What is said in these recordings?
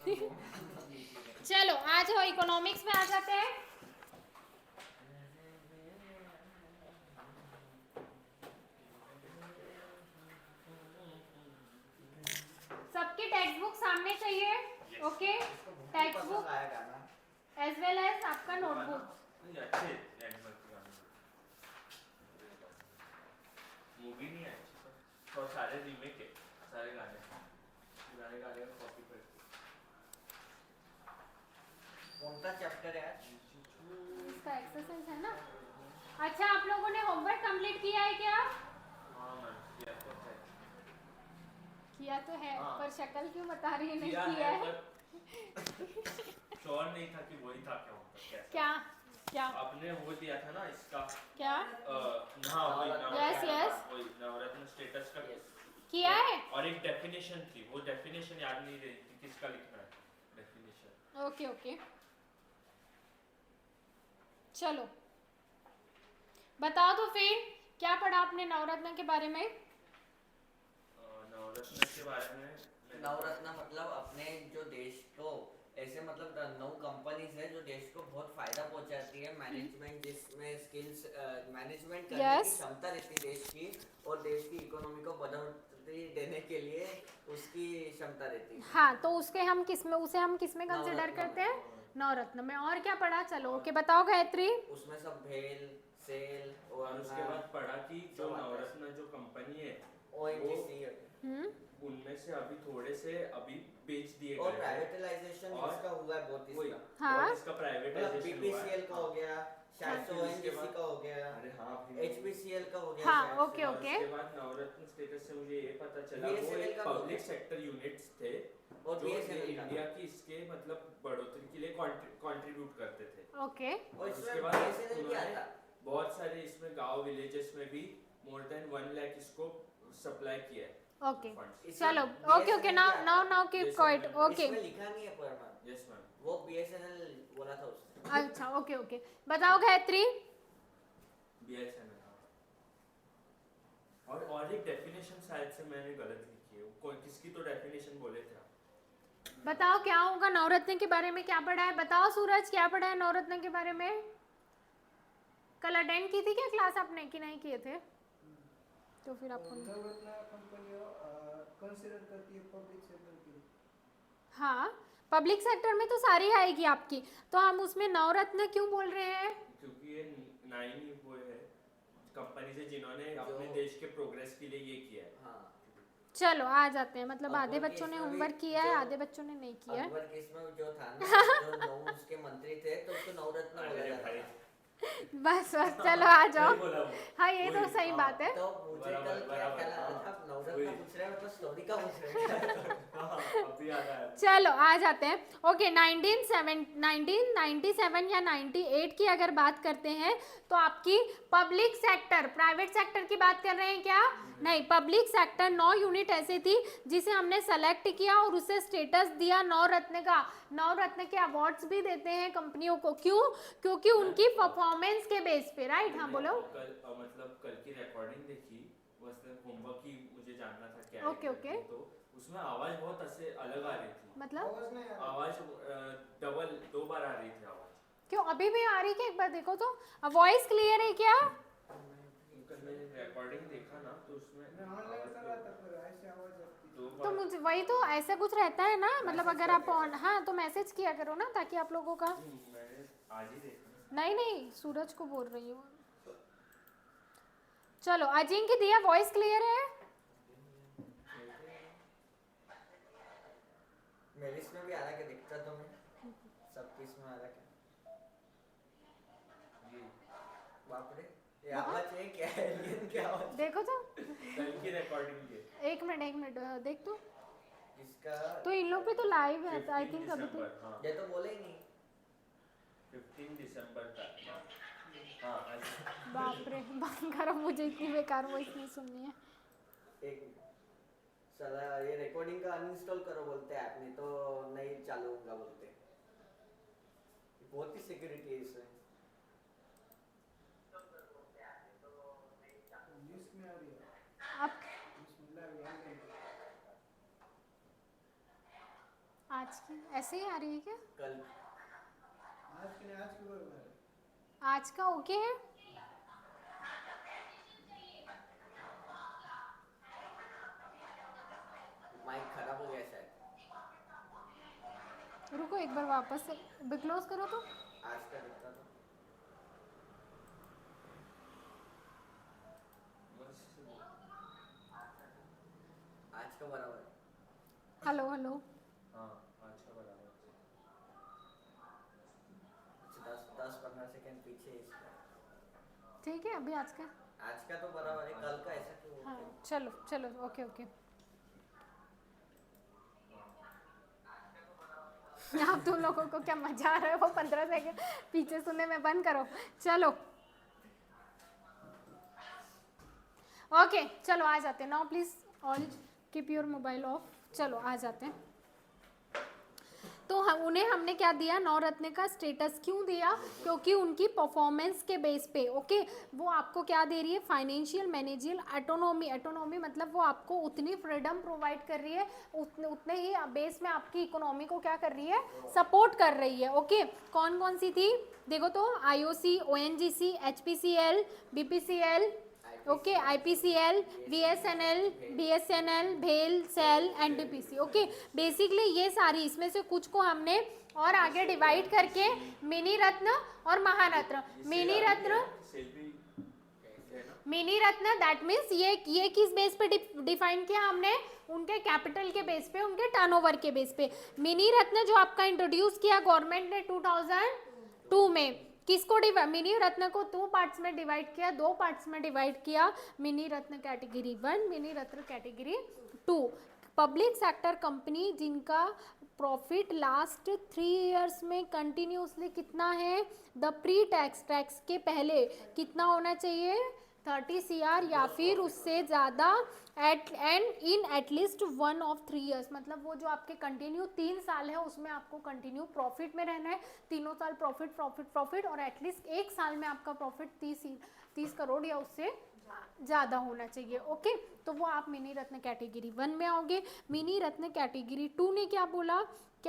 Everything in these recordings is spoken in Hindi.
चलो आ जाओ, इकोनॉमिक्स में आ जाते हैं। सबकी टेक्स्ट बुक सामने चाहिए। Okay, text book as well as आपका नोटबुक। मूवी नहीं है और सारे रीमेक है, सारे गाने गाने गाने का कॉपी करके। कौन सा चैप्टर है? इसका एक्सरसाइज है ना। अच्छा, आप लोगों ने होमवर्क कंप्लीट किया है क्या? हाँ मैम, किया तो है। किया तो है, हाँ। पर शक्ल क्यों बता रही है नहीं किया किया है? श्योर नहीं था कि वही था क्या होता कैसा। क्या क्या आपने वो दिया था ना इसका, क्या? हाँ वही यस यस, वही नवरत्न स्टेटस का किया है। और एक डेफिनेशन थी, वो डेफिनेशन याद नहीं रही थी किसका लिखना है डेफिनेशन। ओके ओके, चलो बताओ तो फिर, क्या पढ़ा आपने नवरत्न के बारे में? नवरत्न के बारे में नवरत्न मतलब अपने जो देश को ऐसे मतलब 9 कंपनीज है जो देश को बहुत फायदा पहुंचाती है। मैनेजमेंट जिसमें स्किल्स मैनेजमेंट करने की क्षमता रहती है देश की, और देश की इकोनॉमी को बढ़ोतरी देने के लिए उसकी क्षमता रहती है। हाँ, तो उसके हम किस में, उसे हम किस में कंसिडर करते हैं? नवरत्न में। और क्या पढ़ा? चलो ओके, बताओ गायत्री। उसमें सब भेल सेल और उसके बाद पढ़ा कि जो नवरत्न जो कंपनी है ONGC उनमें से अभी थोड़े से अभी बेच दिए गए और प्राइवेटाइजेशन इसका हुआ है बहुत इसका। हाँ, और इसका प्राइवेटाइजेशन हुआ है। BPCL का हो गया, शायद से ONGC का हो गया, अरे हाँ HPCL का हो गया हाँ, शायद ओके से। और ओके। उसके बाद नवरत्न स्टेटस से मुझे ये पता चला वो BSNL एक का हो पब्लिक गया। सेक्टर यूनिट्स थे और जो BSNL का। इंडिया की इसके मतलब बढ़ोतरी के लिए कंट्रीब्यूट करते थे। ओके, और उसके इसमें बाद BSNL भी आता। बहुत सारे इसमें गांव विलेजेस में भी मोर देन 1 लाख इसको सप्लाई किया है। Okay, funds। चलो okay okay, now now now keep quiet. Okay, इसमें लिखा नहीं है पर यस मैम, वो BSNL बोला था उसने। अच्छा ओके ओके, बताओ गायत्री। BSNL। और एक डेफिनेशन शायद से मैंने गलत लिखी है, कोई किसकी तो डेफिनेशन बोले थे आप। बताओ क्या होगा नवरत्न के बारे में, क्या पढ़ा है? बताओ सूरज, क्या पढ़ा है नवरत्न के बारे में? कल अटेंड की थी क्या क्लास आपने कि नहीं किए थे? तो फिर आपको नवरत्न कंपनी कंसीडर करती है पब्लिक सेक्टर के लिए। हाँ, पब्लिक सेक्टर में तो सारी आएगी आपकी, तो हम उसमें नवरत्न क्यों बोल रहे हैं? क्योंकि ये 9 वो है कंपनी से जिन्होंने अपने देश के प्रोग्रेस के लिए ये किया है। हाँ। चलो आ जाते हैं, मतलब आधे बच्चों ने होमवर्क किया है, आधे बच्चों ने नहीं किया है। अकबर के इसमें जो था ना, जो 9 उसके मंत्री थे तो उसको नवरत्न बोला जाता था। बस बस, चलो आ जाओ। बोला वो। हाँ, ये तो सही बात है। तो मुझे कल क्या ख्याल आ रहा था, आप नवरत्न पूछ रहे हो तो स्टोरी का पूछ रहे हो। अभी याद आया। चलो आ जाते हैं। ओके, 1997 या 98 की अगर बात करते हैं तो आपकी पब्लिक सेक्टर, प्राइवेट सेक्टर की बात कर रहे हैं क्या? नहीं, पब्लिक सेक्टर 9 यूनिट ऐसे थी जिसे हमने सेलेक्ट किया और उसे स्टेटस दिया नवरत्न का। नवरत्न के अवार्ड्स भी देते हैं कंपनियों को, क्यों? क्योंकि उनकी परफॉर्मेंस के बेस पे, राइट? हाँ बोलो। मतलब कल की रिकॉर्डिंग देखी, मतलब होमवर्क की मुझे जानना था क्या ओके ओके, तो उसमें आवाज बहुत ऐसे अलग आ रही थी। मतलब आवाज डबल 2 बार आ रही थी आवाज। क्यों? अभी भी आ रही है क्या? एक बार देखो तो, वॉइस क्लियर है क्या? मैंने रिकॉर्डिंग देखा ना तो उसमें मैं ऑनलाइन कर रहा था पर ऐसे आवाज आती है। तो मुझे वही तो, ऐसा कुछ रहता है ना, मतलब अगर आप ऑन, हाँ तो मैसेज किया करो ना, ताकि आप लोगों का। मैंने आज ही देखा। नहीं नहीं, सूरज को बोल रही हूँ। चलो, अजिंक्य दिया, वॉइस क्लियर है? मेरे इसमें भी आ रहा, क्या दिखता तुम्हें? सबके इसमें आ रहा क्या? बाप रे, ये आवाज है क्या? एलियन की आवाज। देखो तो, कल की रिकॉर्डिंग है। एक मिनट देख तो। इसका तो इन लोग पे तो लाइव है, आई थिंक अभी तो। ये तो बोले ही नहीं। 15 दिसंबर तक। हाँ, बाप रे, बंद करो, मुझे इतनी बेकार वॉइस नहीं सुननी है। एक साला ये रिकॉर्डिंग का अनइंस्टॉल करो बोलते हैं ऐप, नहीं तो नहीं चालू होगा बोलते हैं। बहुत ही सिक्योरिटी है इसमें। इसमें आ रही है, अब बिस्मिल्लाह। आज की ऐसे ही आ रही है क्या? कल आज के नहीं, आज के बरोबर है. आज का ओके है? माइक खराब हो गया शायद. रुको एक बार वापस से क्लोज करो तो। आज का दिखता तो. आज का बराबर है. Hello hello. हाँ आज का बराबर है। 10-15 सेकंड पीछे इसका. ठीक है अभी आज का। आज का तो बराबर है, कल का ऐसा क्यों हो हाँ गया? चलो चलो ओके ओके। आप तुम लोगों को क्या मजा आ रहा है वो 15 सेकंड पीछे सुनने में, बंद करो। चलो ओके चलो आ जाते हैं। Now please all keep your mobile of. चलो आ जाते हैं। तो उन्हें हमने क्या दिया, नवरत्न का स्टेटस क्यों दिया? क्योंकि उनकी परफॉर्मेंस के बेस पे ओके वो आपको क्या दे रही है, फाइनेंशियल मैनेजियल ऑटोनॉमी। ऑटोनॉमी मतलब वो आपको उतनी फ्रीडम प्रोवाइड कर रही है, उतने ही बेस में आपकी इकोनॉमी को क्या कर रही है, सपोर्ट कर रही है। ओके कौन कौन सी थी देखो तो, IOC, ONGC, HPCL, BPCL, okay IPCL, BSNL, भेल, सेल, NTPC। ओके बेसिकली ये सारी, इसमें से कुछ को हमने और आगे डिवाइड करके मिनी रत्न और महारत्न। मिनी रत्न दैट मीन्स ये किस बेस पे डिफाइन किया हमने, उनके कैपिटल के बेस पे, उनके टर्नओवर के बेस पे। मिनी रत्न जो आपका इंट्रोड्यूस किया गवर्नमेंट ने 2002 में, किसको मिनी रत्न को 2 पार्ट्स में डिवाइड किया, 2 पार्ट्स में डिवाइड किया, मिनी रत्न कैटेगरी 1, मिनी रत्न कैटेगरी 2। पब्लिक सेक्टर कंपनी जिनका प्रॉफिट लास्ट 3 इयर्स में कंटिन्यूसली कितना है, द प्री टैक्स के पहले कितना होना चाहिए, 30 CR या फिर उससे ज़्यादा इन एटलीस्ट 1 of 3 years। मतलब वो जो आपके कंटिन्यू 3 साल है उसमें आपको कंटिन्यू प्रॉफिट में रहना है, तीनों साल प्रॉफिट प्रॉफिट प्रॉफिट, और एटलीस्ट 1 साल में आपका प्रॉफिट 30 करोड़ या उससे ज़्यादा होना चाहिए। ओके तो वो आप मिनी रत्न कैटेगरी 1 में आओगे। मिनी रत्न कैटेगरी 2 ने क्या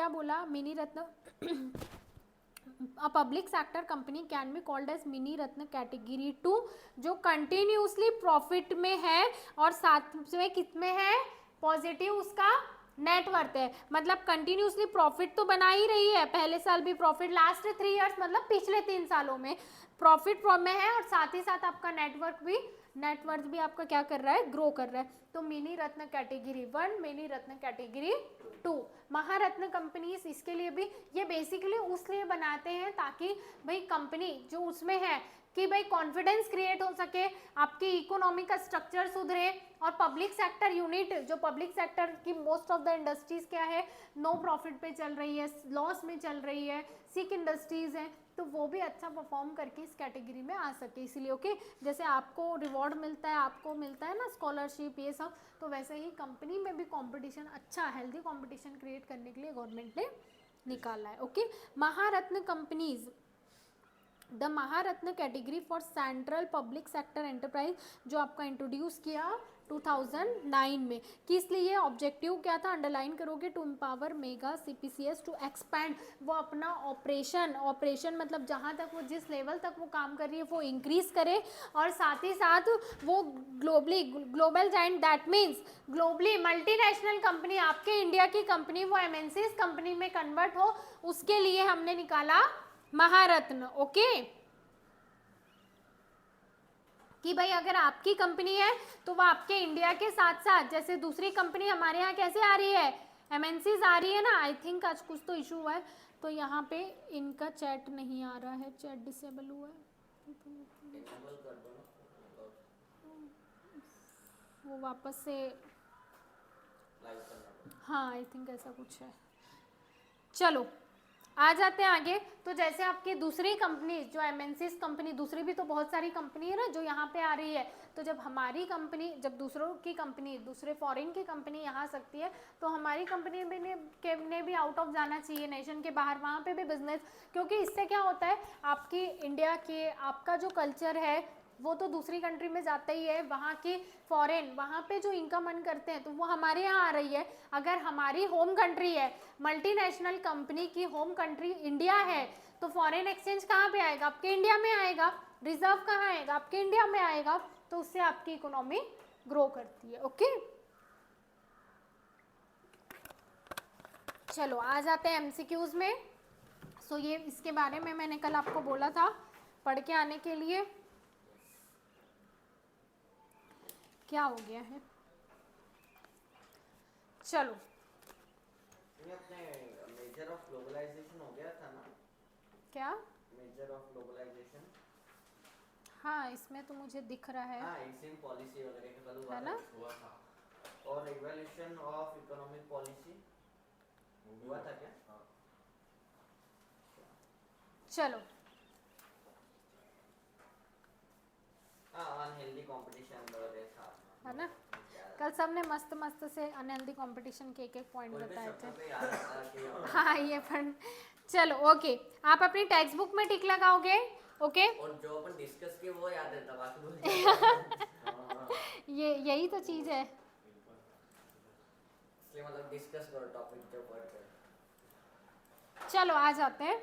बोला, mini Ratna A public sector company can be called as mini Ratna category 2 जो कंटिन्यूसली प्रॉफिट में है और साथ में कितने है, पॉजिटिव उसका नेटवर्थ है। मतलब कंटिन्यूसली प्रॉफिट तो बना ही रही है, पहले साल भी प्रॉफिट, लास्ट 3 इयर्स मतलब पिछले 3 सालों में प्रॉफिट में है, और साथ ही साथ आपका नेटवर्थ भी आपका क्या कर रहा है, ग्रो कर रहा है। तो मिनी रत्न कैटेगरी 1, मिनी रत्न कैटेगरी 2। महारत्न कंपनीज इसके लिए भी, ये बेसिकली उसलिए बनाते हैं ताकि भाई कंपनी जो उसमें है कि भाई कॉन्फिडेंस क्रिएट हो सके, आपकी इकोनॉमी का स्ट्रक्चर सुधरे, और पब्लिक सेक्टर यूनिट, जो पब्लिक सेक्टर की मोस्ट ऑफ द इंडस्ट्रीज क्या है, नो प्रॉफिट पे चल रही है, लॉस में चल रही है, सिक इंडस्ट्रीज हैं, तो वो भी अच्छा परफॉर्म करके इस कैटेगरी में आ सके। इसलिए ओके जैसे आपको रिवॉर्ड मिलता है, आपको मिलता है ना स्कॉलरशिप ये सब, तो वैसे ही कंपनी में भी कंपटीशन, अच्छा हेल्दी कंपटीशन क्रिएट करने के लिए गवर्नमेंट ने निकाला है। Okay Maharatna companies, the Maharatna category for central public sector enterprise जो आपका इंट्रोड्यूस किया 2009 में, किस लिए, ऑब्जेक्टिव क्या था, अंडरलाइन करोगे, to empower mega CPCS to expand, वो अपना ऑपरेशन मतलब जहाँ तक वो जिस लेवल तक वो काम कर रही है वो इंक्रीज करे, और साथ ही साथ वो global giant that means globally multinational company, आपके इंडिया की कंपनी वो MNCs कंपनी में कन्वर्ट हो, उसके लिए हमने निकाला महारत्न। ओके कि भाई अगर आपकी कंपनी है तो वो आपके इंडिया के साथ साथ, जैसे दूसरी कंपनी हमारे यहाँ कैसे आ रही है, MNCs आ रही है ना, आई थिंक आज कुछ तो इशू हुआ है, तो यहाँ पे इनका चैट नहीं आ रहा है, चैट डिसेबल हुआ है, Enable कर दो ना, वो वापस से, लाइव करना पड़ेगा। हाँ आई थिंक ऐसा कुछ है। चलो आ जाते हैं आगे। तो जैसे आपकी दूसरी कंपनी जो MNCs कंपनी, दूसरी भी तो बहुत सारी कंपनी है ना जो यहाँ पे आ रही है, तो जब हमारी कंपनी, जब दूसरों की कंपनी, दूसरे फॉरेन की कंपनी यहाँ आ सकती है, तो हमारी कंपनी ने भी आउट ऑफ जाना चाहिए नेशन के बाहर, वहाँ पे भी बिजनेस, क्योंकि इससे क्या होता है, आपकी इंडिया के, आपका जो कल्चर है वो तो दूसरी कंट्री में जाता ही है, वहाँ की फॉरेन, वहाँ पे जो इनकम अर्न करते हैं तो वो हमारे यहाँ आ रही है। अगर हमारी होम कंट्री है, मल्टीनेशनल कंपनी की होम कंट्री इंडिया है, तो फॉरेन एक्सचेंज कहाँ पे आएगा? आपके इंडिया में आएगा। रिजर्व कहाँ आएगा? आपके इंडिया में आएगा। तो उससे आपकी इकोनॉमी ग्रो करती है। ओके, चलो आ जाते हैं एमसीक्यूज में। सो ये इसके बारे में मैंने कल आपको बोला था पढ़ के आने के लिए। क्या हो गया है? चलो, ये अपने मेजर ऑफ ग्लोबलाइजेशन हो गया था ना? क्या? मेजर ऑफ ग्लोबलाइजेशन, हाँ, इसमें तो मुझे दिख रहा है। हाँ, एक्सिम पॉलिसी वगैरह के कल हुआ है ना? हुआ था। और इवोल्यूशन ऑफ इकोनॉमिक पॉलिसी हुआ था क्या? हाँ। चलो, हाँ, अनहेल्दी कंपटीशन वगैरह था है ना? कल सबने मस्त मस्त से अनहेल्दी कंपटीशन के एक पॉइंट कोई भी बताए शब्दों थे। पे याद आता कि हाँ, ये पण चलो ओके, आप अपनी टेक्स्ट बुक में टिक लगाओगे। ओके, और जो अपन डिस्कस किए वो याद रहता, बाकी भूल जाते। ये यही तो चीज़ है। इसलिए मतलब डिस्कस करो टॉपिक जो पढ़ते हैं। चलो आ जाते हैं।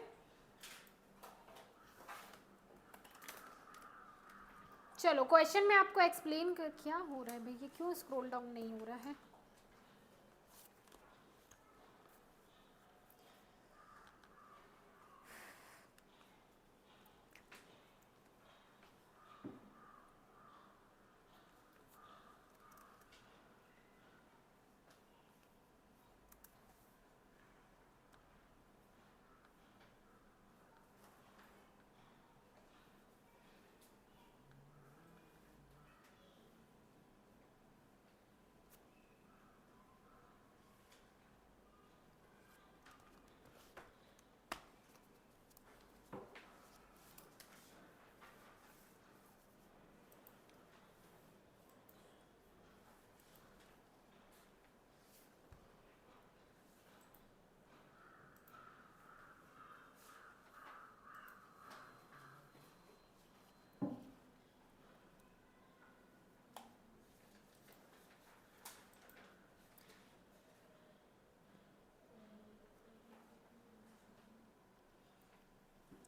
चलो क्वेश्चन में आपको एक्सप्लेन कर, क्या हो रहा है भाई, ये क्यों स्क्रॉल डाउन नहीं हो रहा है?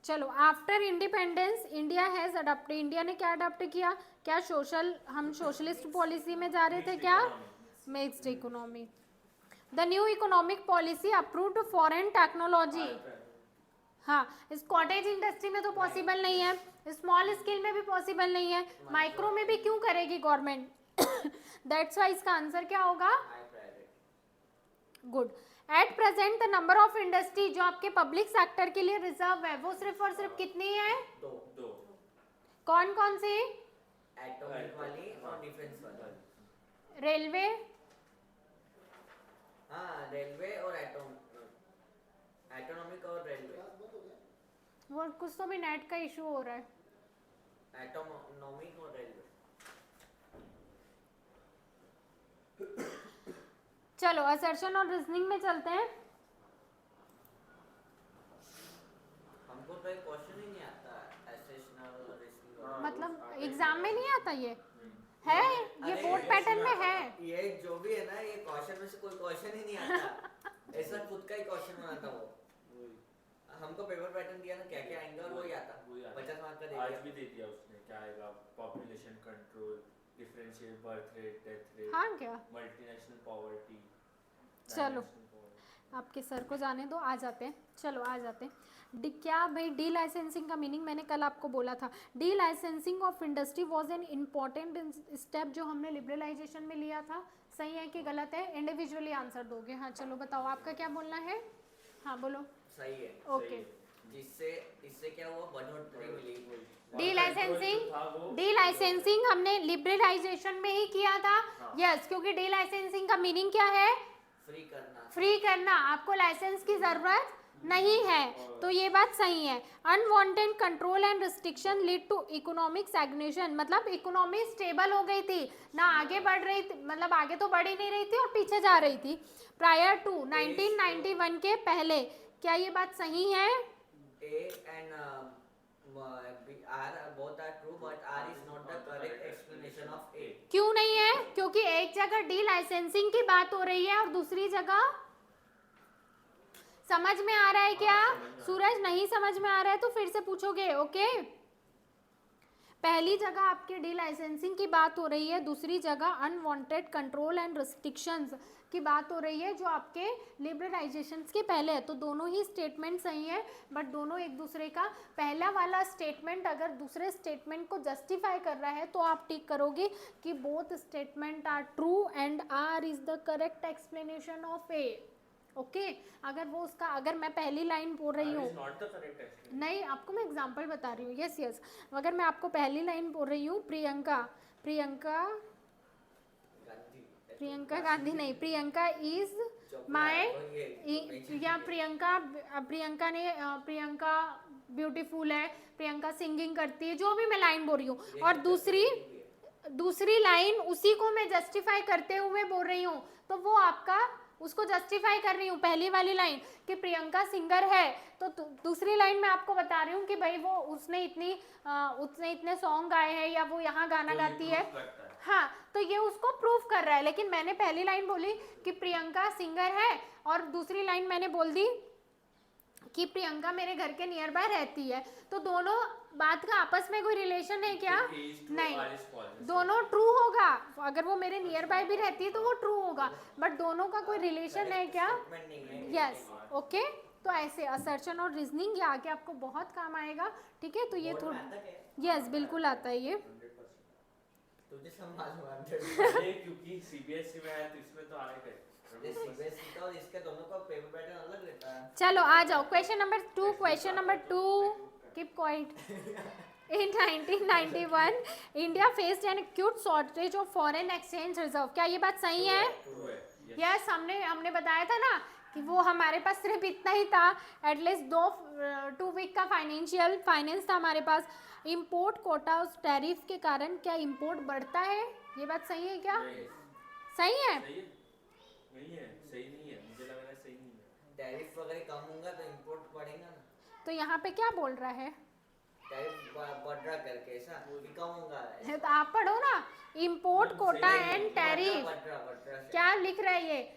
चलो, after independence India has adopted, India ने क्या अडॉप्ट किया? क्या सोशल, हम सोशलिस्ट पॉलिसी में जा रहे थे क्या? Mixed economy. The new economic policy approved foreign technology. हाँ, इस कॉटेज इंडस्ट्री में तो पॉसिबल नहीं है, स्मॉल स्केल में भी पॉसिबल नहीं है, माइक्रो में भी क्यों करेगी गवर्नमेंट? दैट्स वाई इसका आंसर क्या होगा? High priority. Good. At present the number of industry जो आपके पब्लिक सेक्टर के लिए रिजर्व है वो सिर्फ और सिर्फ कितनी है? दो। कौन कौन सी? एटॉमिक वाली और डिफेंस वाली। रेलवे, हाँ, रेलवे और एटोनॉमिक और रेलवे। वो कुछ तो भी नेट का इशू हो रहा है। एटोनॉमिक और रेलवे। चलो असर्शन और रीजनिंग में चलते हैं। हमको तो एक क्वेश्चन ही नहीं आता एसेशनल रीजनिंग। मतलब एग्जाम में नहीं आता ये है, ये बोर्ड पैटर्न में है। ये जो भी है ना, ये क्वेश्चन में से कोई क्वेश्चन ही नहीं आता। ऐसा खुद का ही क्वेश्चन बनाता वो। हमको पेपर पैटर्न दिया ना, क्या क्या आएंगे और वही आता। 50 मार्क का दे आज दिया। भी दे दिया उसने, क्या आएगा? Population control, differential birth rate, death rate, हाँ क्या? Multinational poverty. चलो आपके सर को जाने दो, आ जाते हैं। चलो आ जाते हैं। क्या भाई, डी लाइसेंसिंग का मीनिंग मैंने कल आपको बोला था। D licensing of industry was an important step जो हमने लिबरलाइजेशन में लिया था। सही है कि गलत है? इंडिविजुअली आंसर दोगे। हाँ चलो बताओ, आपका क्या बोलना है? हाँ बोलो। सही है। ओके। जिससे इससे क्या हुआ, बढ़ोतरी मिली। डी लाइसेंसिंग हमने लिबरलाइजेशन में ही किया था। यस, क्योंकि डी लाइसेंसिंग का मीनिंग क्या है? फ्री करना। फ्री करना, आपको लाइसेंस की जरूरत नहीं है। तो ये बात सही है। Unwanted control and restriction lead to economic stagnation, मतलब इकोनॉमी स्टेबल हो गई थी ना, आगे बढ़ रही थी, मतलब आगे तो बढ़ ही नहीं रही थी और पीछे जा रही थी प्रायर टू 1991 के पहले। क्या ये बात सही है? A and R both are true, but R is not the correct explanation of A. क्यों नहीं है? क्योंकि एक जगह डी लाइसेंसिंग की बात हो रही है और दूसरी जगह, समझ में आ रहा है क्या? सूरज नहीं समझ में आ रहा है तो फिर से पूछोगे, ओके? पहली जगह आपके डी लाइसेंसिंग की बात हो रही है, दूसरी जगह अनवांटेड कंट्रोल एंड रिस्ट्रिक्शंस की बात हो रही है जो आपके लिबरलाइजेशंस के पहले है। तो दोनों ही स्टेटमेंट सही है, बट दोनों एक दूसरे का, पहला वाला स्टेटमेंट अगर दूसरे स्टेटमेंट को जस्टिफाई कर रहा है तो आप टिक करोगे कि both statement are true and R is the correct explanation of A. Okay, अगर वो उसका, अगर मैं पहली लाइन बोल रही हूँ, नहीं आपको मैं एग्जांपल बता रही हूँ, यस यस, अगर मैं आपको पहली लाइन बोल रही हूँ, प्रियंका गांधी नहीं, प्रियंका इज माय, या प्रियंका ब्यूटीफुल है, प्रियंका सिंगिंग करती है, जो भी मैं लाइन बोल रही हूँ, और दूसरी लाइन उसी को मैं जस्टिफाई करते हुए बोल रही हूँ, तो वो आपका, उसको जस्टिफाई कर रही हूँ पहली वाली लाइन कि प्रियंका सिंगर है, तो दूसरी लाइन में आपको बता रही हूँ कि भाई वो उसने इतने सॉन्ग गाए हैं या वो यहाँ गाना गाती है, हाँ, तो ये उसको प्रूफ कर रहा है। लेकिन मैंने पहली लाइन बोली कि प्रियंका सिंगर है और दूसरी लाइन मैंने बोल दी कि प्रियंका मेरे घर के नियर बाय रहती है, तो दोनों बात का आपस में कोई रिलेशन है क्या? नहीं, दोनों ट्रू होगा, अगर वो मेरे नियर बाय भी रहती है तो वो ट्रू होगा, बट दोनों का कोई रिलेशन है क्या? Yes, okay. तो ऐसे असर्शन और रीजनिंग ये आगे आपको बहुत काम आएगा, ठीक है? तो ये थोड़ा, यस बिल्कुल आता है ये, तुझे समझ क्योंकि सीबीएसई में है तो इसमें तो आएगा। सीबीएसई का और इसके दोनों का पेपर पैटर्न अलग रहता है। चलो आ जाओ, question number 2, keep quiet. In 1991, India faced an acute shortage of foreign exchange reserve. क्या ये बात सही है? यस, हमने बताया था ना कि वो हमारे पास सिर्फ इतना ही था, एटलीस्ट 2 वीक का फाइनेंस था हमारे पास। इंपोर्ट कोटा उस टैरिफ के कारण क्या इंपोर्ट बढ़ता है? ये बात सही है क्या? सही है? नहीं है, सही नहीं है, मुझे लग रहा है सही नहीं है। टैरिफ वगैरह कम होगा तो इंपोर्ट बढ़ेगा ना। तो यहाँ पे क्या बोल रहा है? टैरिफ बढ़ रहा करके ऐसा कम होगा, तो आप पढ़ो ना, इंपोर्ट कोटा एंड टैरिफ, क्या लिख रहा है ये?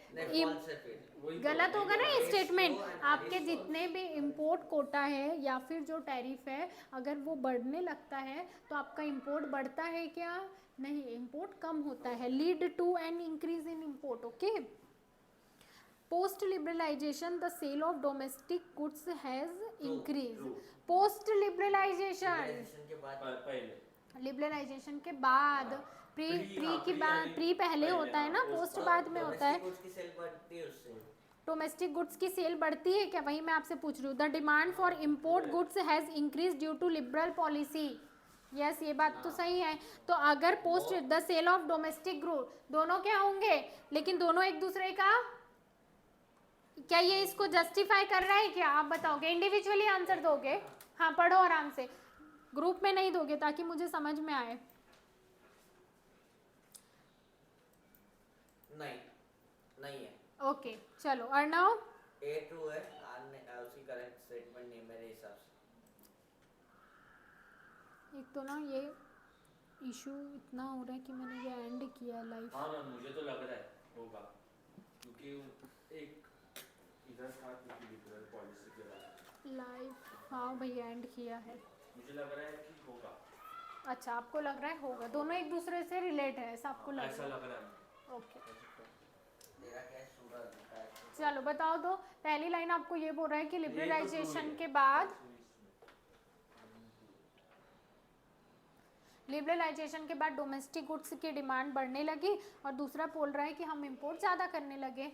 गलत होगा ना ये स्टेटमेंट। आपके जितने भी इंपोर्ट कोटा है या फिर जो टैरिफ है, अगर वो बढ़ने लगता है तो आपका इंपोर्ट बढ़ता है क्या? नहीं, इंपोर्ट कम होता है। Lead to an increase in import. Okay, post liberalisation the sale of domestic goods has increase. Post liberalisation के बाद, प्री पहले होता है ना, पोस्ट बाद में होता है। डोमेस्टिक गुड्स की सेल बढ़ती है क्या? वही मैं आपसे पूछ रही हूँ। The demand for import goods has increase due to liberal policy. Yes, ये बात तो सही है। तो अगर post the sale of domestic goods, दोनों क्या होंगे? लेकिन दोनों एक दूसरे का, क्या ये इसको जस्टिफाई कर रहा है क्या? आप बताओगे, इंडिविजुअली आंसर दोगे? हाँ, पढ़ो आराम से, ग्रुप में नहीं दोगे ताकि मुझे समझ में आए। नहीं है। ओके, चलो अर्णव। ए ट्रू है, उसी करेक्ट स्टेटमेंट नहीं मेरे हिसाब से। एक तो ना ये इशू इतना हो रहा है कि मैंने ये एंड किया है लाइव। हाँ, मुझे तो लग रहा है होगा, क्योंकि एक इधर था क्योंकि लिबरल पॉलिसी के बाद लाइव, हाँ भैया एंड किया है। मुझे लग रहा है कि होगा। अच्छा, आपको लग रहा है होगा, दोनों एक दूसरे से रिलेट है, ऐसा आपको लग ऐसा रहा लग रहा है। है? ओके, मेरा क्या है, सूरज का है। चलो बताओ। तो पहली लाइन आपको ये बोल रहा है कि लिबरलाइजेशन के बाद, लिबरलाइजेशन के बाद डोमेस्टिक गुड्स की डिमांड बढ़ने लगी, और दूसरा बोल रहा है कि हम इंपोर्ट ज़्यादा करने लगे।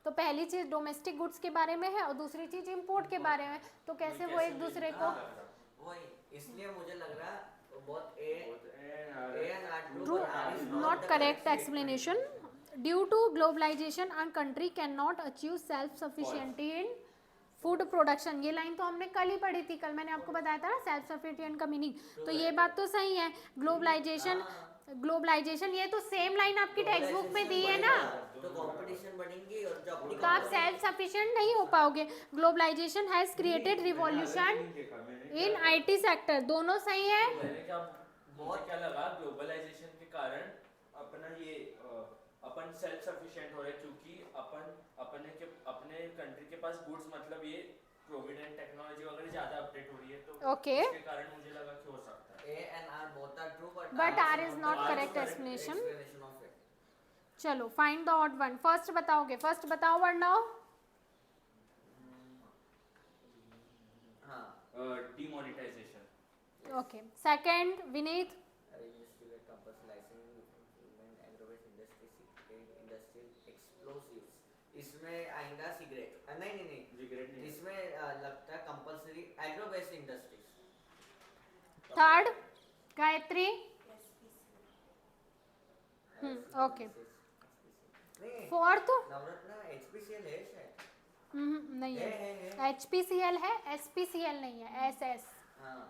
तो पहली चीज़ डोमेस्टिक गुड्स के बारे में है और दूसरी चीज़ इंपोर्ट के बारे में, तो कैसे वो एक दूसरे को, वही इसलिए मुझे लग रहा है बहुत not correct explanation. Due to globalisation a country can not achieve self sufficiency in food production. ये लाइन तो हमने कल ही पढ़ी थी, कल मैंने आपको बताया था ना सेल्फ सफिशिएंट का मीनिंग। तो ये बात तो सही है, ग्लोबलाइजेशन ग्लोबलाइजेशन, ये तो सेम लाइन आपकी टेक्स्ट बुक में दी है ना, तो कंपटीशन बढ़ेंगी और जो अपनी तो आप सेल्फ सफिशिएंट नहीं हो पाओगे। Globalisation has created revolution in IT sector, दोनों सही है। मैंने क्या बहुत क्या लगा ग्लोबलाइजेशन के कारण अपना ये अपन सेल्फ सफिशिएंट हो रहे क्योंकि अपने कंट्री के पास गुड्स मतलब ये प्रोविडेंट टेक्नोलॉजी वगैरह ज्यादा अपडेट हो रही है, तो Okay. इसके कारण मुझे लगा कि हो सकता है। A and R both are true, But R is not R correct correct explanation. of it. चलो find the odd one, first बताओगे, फर्स्ट बताओ वर्णाओ। हाँ demonetisation. Okay, second Vineet. Industrial compulsory licensing and agro-based industry industrial explosives, इसमें आएगा सिगरेट, नहीं सिगरेट नहीं, इसमें लगता है compulsory agro based industries. Third Gayatri. Okay, fourth Navratna HPCL है शायद, नहीं है, है। HPCL है, SPCL नहीं है, SS। हाँ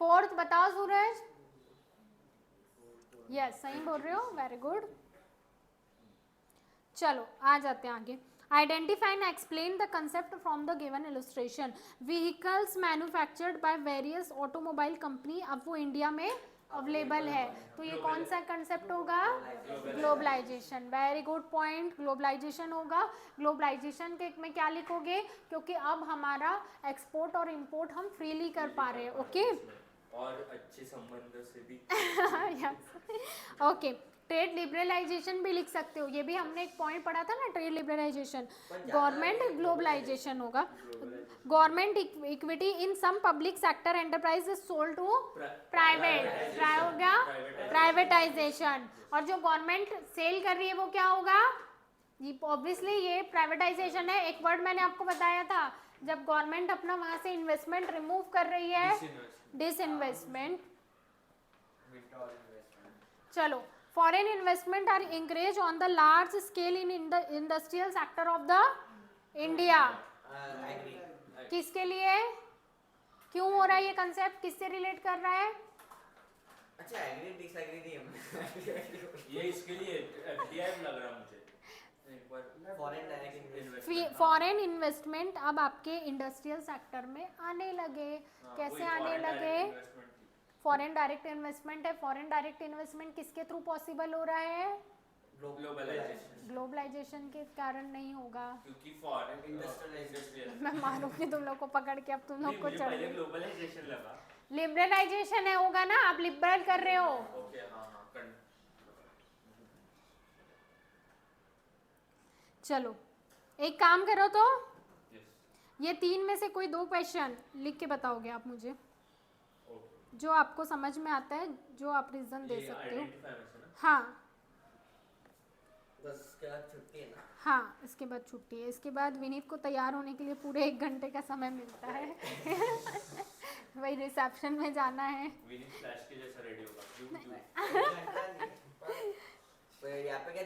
फोर्थ बताओ सूरज। यस सही बोल रहे हो, वेरी गुड। चलो आ जाते हैं आगे। Identify and explain the concept from the given illustration. Vehicles manufactured by various automobile company, अब वो इंडिया में अवेलेबल है, तो ये कौन सा कंसेप्ट होगा? Globalisation. Very good point, globalisation होगा। ग्लोबलाइजेशन के में क्या लिखोगे? क्योंकि अब हमारा एक्सपोर्ट और इंपोर्ट हम फ्रीली कर पा रहे हैं। ओके, और अच्छे संबंध से भी। ओके, ट्रेड लिबरलाइजेशन भी लिख सकते हो, ये भी हमने एक पॉइंट पढ़ा था ना, ट्रेड लिबरलाइजेशन। गवर्नमेंट ग्लोबलाइजेशन होगा। Government equity in some public sector enterprise is sold to private, क्या हो गया? प्राइवेटाइजेशन। और जो गवर्नमेंट सेल कर रही है वो क्या होगा? ये ऑब्वियसली ये प्राइवेटाइजेशन है। एक वर्ड मैंने आपको बताया था, जब गवर्नमेंट अपना वहां से इन्वेस्टमेंट रिमूव कर रही है, डिसइन्वेस्टमेंट। चलो, foreign investment are encourage on the large scale in the industrial sector of the India. किसके लिए, क्यों हो रहा है ये कंसेप्ट, किससे रिलेट कर रहा है? अच्छा, एग्री डिसएग्री नहीं, ये इसके लिए FDI लग रहा मुझे एक बार। Foreign direct investment, foreign investment अब आपके इंडस्ट्रियल सेक्टर में आने लगे। कैसे आने लगे? फॉरेन डायरेक्ट इन्वेस्टमेंट है। फॉरेन डायरेक्ट इन्वेस्टमेंट किसके थ्रू पॉसिबल हो रहा है? ग्लोबलाइजेशन। ग्लोबलाइजेशन के कारण नहीं होगा, क्योंकि फॉरेन इंडस्ट्रियल। मैं मारूंगी तुम लोग को पकड़ के, अब तुम लोग को मुझे चढ़ पहले ग्लोबलाइजेशन लगा। लिबरलाइजेशन है, होगा ना, आप लिबरल कर रहे हो। ओके, हाँ चलो एक काम करो तो, यस, ये तीन में से कोई दो क्वेश्चन लिख के बताओगे आप मुझे, ओके। जो आपको समझ में आता है, जो आप रीजन दे सकते हो। आइडेंटिफाई में से ना? हाँ बस इसके बाद छुट्टी है ना? हाँ, इसके बाद छुट्टी है। इसके बाद विनीत को तैयार होने के लिए पूरे 1 घंटे का समय मिलता है। वही रिसेप्शन में जाना है। विनीत फ्लैश के जैसा रेडी होगा। यहाँ पे क्या